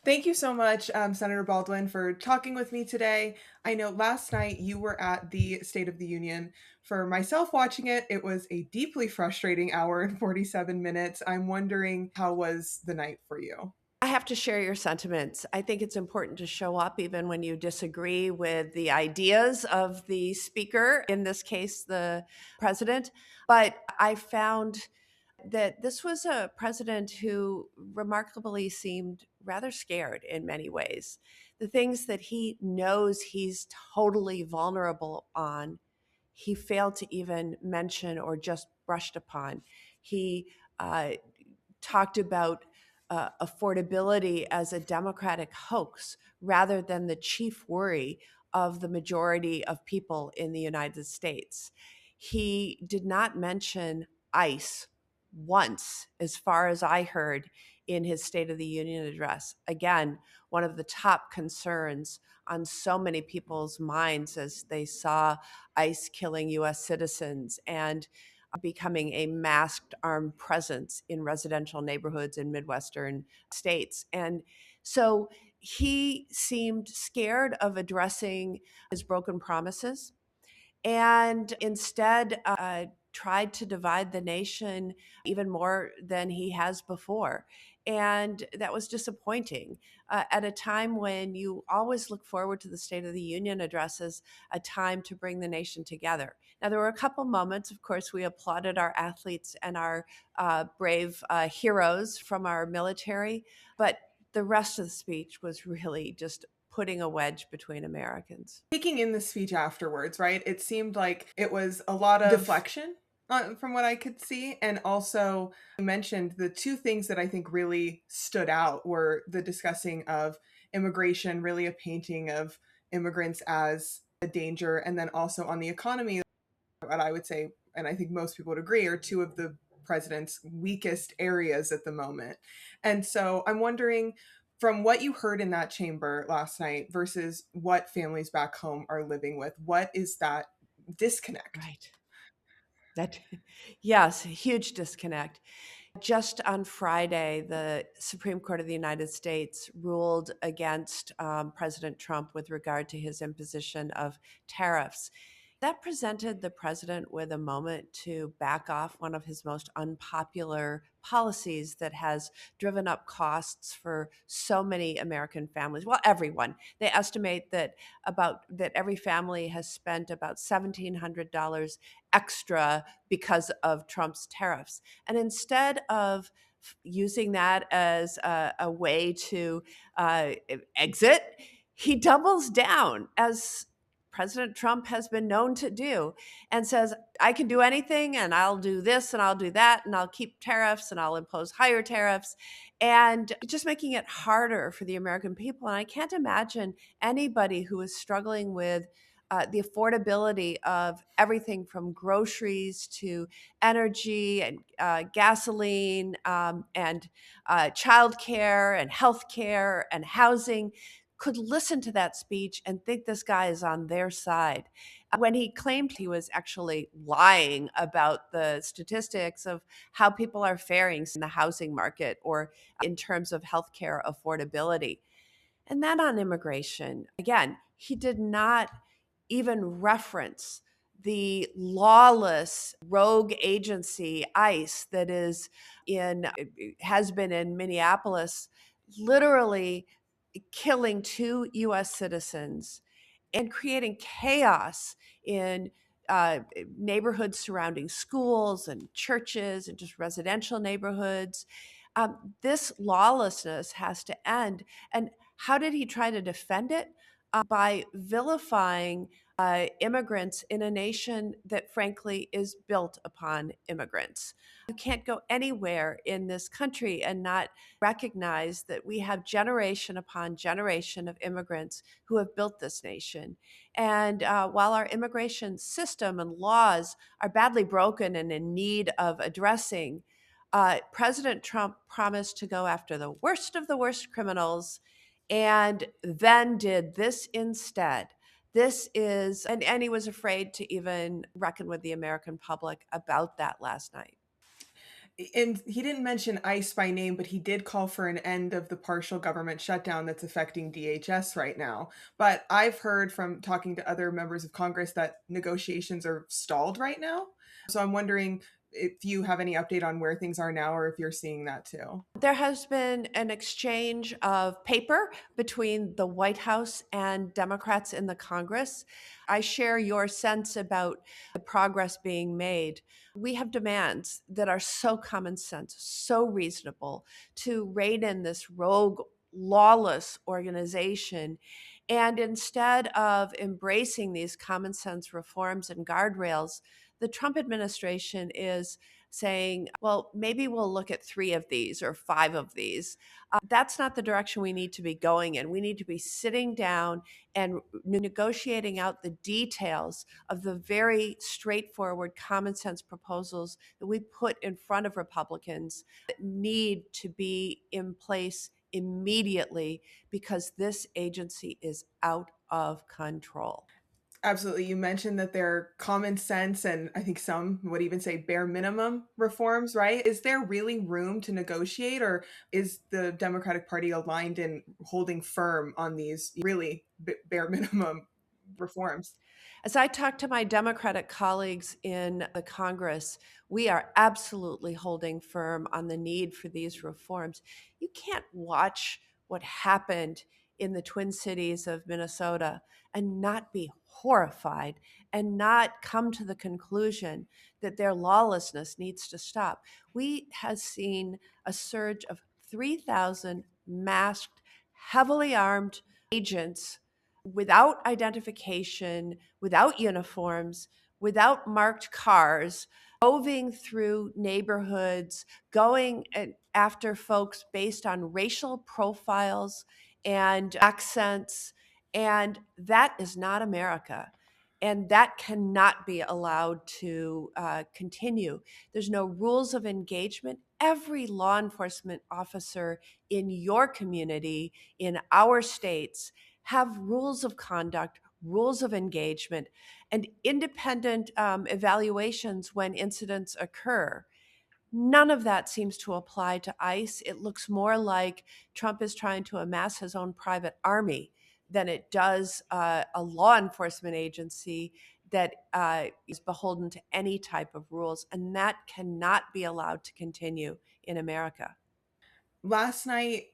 Thank you so much, Senator Baldwin, for talking with me today. I know last night you were at the State of the Union. For myself watching it, it was a deeply frustrating hour and 47 minutes. I'm wondering, how was the night for you? I have to share your sentiments. I think it's important to show up even when you disagree with the ideas of the speaker, in this case, the president. But I found that this was a president who remarkably seemed rather scared in many ways. The things that he knows he's totally vulnerable on, he failed to even mention or just brushed upon. He talked about affordability as a democratic hoax rather than the chief worry of the majority of people in the United States. He did not mention ICE once, as far as I heard in his State of the Union address. Again, one of the top concerns on so many people's minds as they saw ICE killing US citizens and becoming a masked armed presence in residential neighborhoods in Midwestern states. And so he seemed scared of addressing his broken promises and instead tried to divide the nation even more than he has before. And that was disappointing at a time when you always look forward to the State of the Union address as a time to bring the nation together. Now, there were a couple moments, of course, we applauded our athletes and our brave heroes from our military, but the rest of the speech was really just putting a wedge between Americans. Taking in the speech afterwards, right? It seemed like it was a lot of Def- deflection from what I could see. And also, you mentioned the two things that I think really stood out were the discussing of immigration, really a painting of immigrants as a danger, and then also on the economy, what I would say, and I think most people would agree, are two of the president's weakest areas at the moment. And so I'm wondering, from what you heard in that chamber last night versus what families back home are living with, what is that disconnect? right. That, yes, a huge disconnect. Just on Friday, the Supreme Court of the United States ruled against President Trump with regard to his imposition of tariffs. That presented the president with a moment to back off one of his most unpopular policies that has driven up costs for so many American families. Well, everyone. They estimate that every family has spent about $1,700 extra because of Trump's tariffs. And instead of using that as a way to exit, he doubles down, as President Trump has been known to do, and says, I can do anything and I'll do this and I'll do that and I'll keep tariffs and I'll impose higher tariffs, and just making it harder for the American people. And I can't imagine anybody who is struggling with the affordability of everything from groceries to energy and gasoline and childcare and healthcare and housing could listen to that speech and think this guy is on their side. When he claimed he was actually lying about the statistics of how people are faring in the housing market or in terms of healthcare affordability. And then on immigration, again, he did not even reference the lawless rogue agency ICE that is in has been in Minneapolis, literally killing two US citizens and creating chaos in neighborhoods surrounding schools and churches and just residential neighborhoods. This lawlessness has to end. And how did he try to defend it? By vilifying immigrants in a nation that, frankly, is built upon immigrants. You can't go anywhere in this country and not recognize that we have generation upon generation of immigrants who have built this nation. And while our immigration system and laws are badly broken and in need of addressing, President Trump promised to go after the worst of the worst criminals and then did this instead. This is, and he was afraid to even reckon with the American public about that last night. And he didn't mention ICE by name, but he did call for an end of the partial government shutdown that's affecting DHS right now. But I've heard from talking to other members of Congress that negotiations are stalled right now. So I'm wondering if you have any update on where things are now or if you're seeing that too. There has been an exchange of paper between the White House and Democrats in the Congress. I share your sense about the progress being made. We have demands that are so common sense, so reasonable to rein in this rogue, lawless organization. And instead of embracing these common sense reforms and guardrails, the Trump administration is saying, well, maybe we'll look at 3 of these or 5 of these. That's not the direction we need to be going in. We need to be sitting down and negotiating out the details of the very straightforward, common sense proposals that we put in front of Republicans that need to be in place immediately because this agency is out of control. Absolutely. You mentioned that they're common sense and I think some would even say bare minimum reforms, right? Is there really room to negotiate, or is the Democratic Party aligned in holding firm on these really bare minimum reforms? As I talk to my Democratic colleagues in the Congress, we are absolutely holding firm on the need for these reforms. You can't watch what happened in the Twin Cities of Minnesota and not be horrified and not come to the conclusion that their lawlessness needs to stop. We have seen a surge of 3,000 masked, heavily armed agents without identification, without uniforms, without marked cars, roving through neighborhoods, going after folks based on racial profiles and accents. And that is not America. And that cannot be allowed to continue. There's no rules of engagement. Every law enforcement officer in your community, in our states, have rules of conduct, rules of engagement, and independent evaluations when incidents occur. None of that seems to apply to ICE. It looks more like Trump is trying to amass his own private army than it does a law enforcement agency that is beholden to any type of rules. And that cannot be allowed to continue in America. Last night,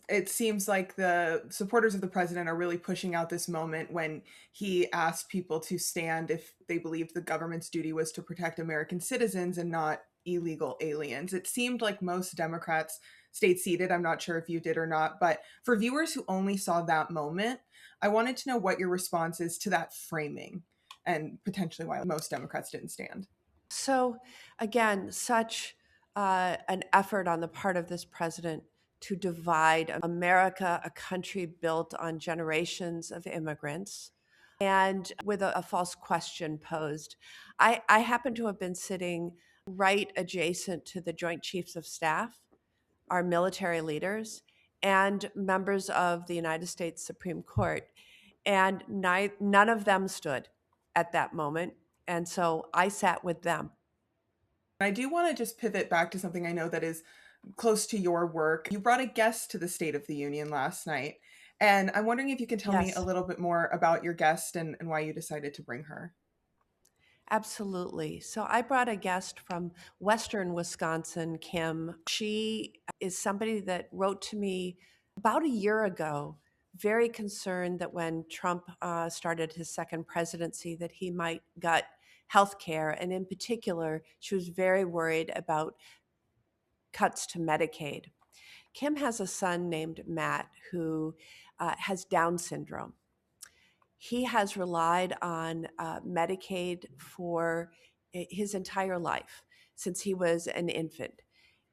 it seems like the supporters of the president are really pushing out this moment when he asked people to stand if they believed the government's duty was to protect American citizens and not illegal aliens. It seemed like most Democrats stayed seated. I'm not sure if you did or not, but for viewers who only saw that moment, I wanted to know what your response is to that framing and potentially why most Democrats didn't stand. So, again, such an effort on the part of this president to divide America, a country built on generations of immigrants, and with a false question posed. I happen to have been sitting right adjacent to the Joint Chiefs of Staff, our military leaders, and members of the United States Supreme Court. And none of them stood at that moment. And so I sat with them. I do want to just pivot back to something I know that is close to your work. You brought a guest to the State of the Union last night, and I'm wondering if you can tell me a Yes, little bit more about your guest and why you decided to bring her. absolutely. So I brought a guest from Western Wisconsin, Kim. She is somebody that wrote to me about a year ago, very concerned that when Trump started his second presidency, that he might gut health care. And in particular, she was very worried about cuts to Medicaid. Kim has a son named Matt who has Down syndrome. He has relied on Medicaid for his entire life since he was an infant.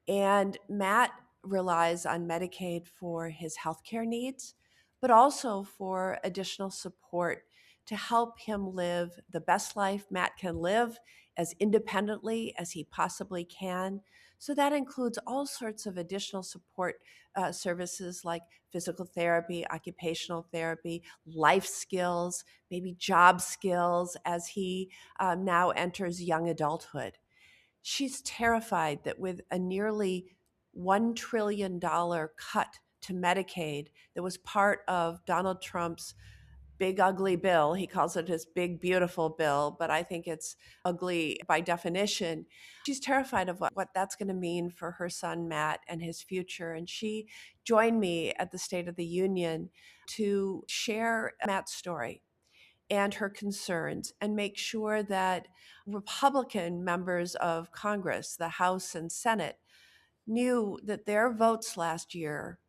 And Matt relies on Medicaid for his healthcare needs, but also for additional support to help him live the best life Matt can live as independently as he possibly can. So that includes all sorts of additional support services like physical therapy, occupational therapy, life skills, maybe job skills as he now enters young adulthood. She's terrified that with a nearly $1 trillion cut to Medicaid that was part of Donald Trump's big ugly bill. He calls it his big beautiful bill, but I think it's ugly by definition. She's terrified of what that's going to mean for her son Matt and his future. And she joined me at the State of the Union to share Matt's story and her concerns and make sure that Republican members of Congress, the House and Senate, knew that their votes last year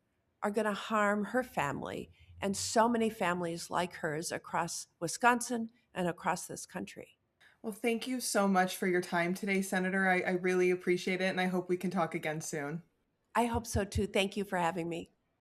are going to harm her family and so many families like hers across Wisconsin and across this country. Well, thank you so much for your time today, Senator. I really appreciate it, and I hope we can talk again soon. I hope so too. Thank you for having me.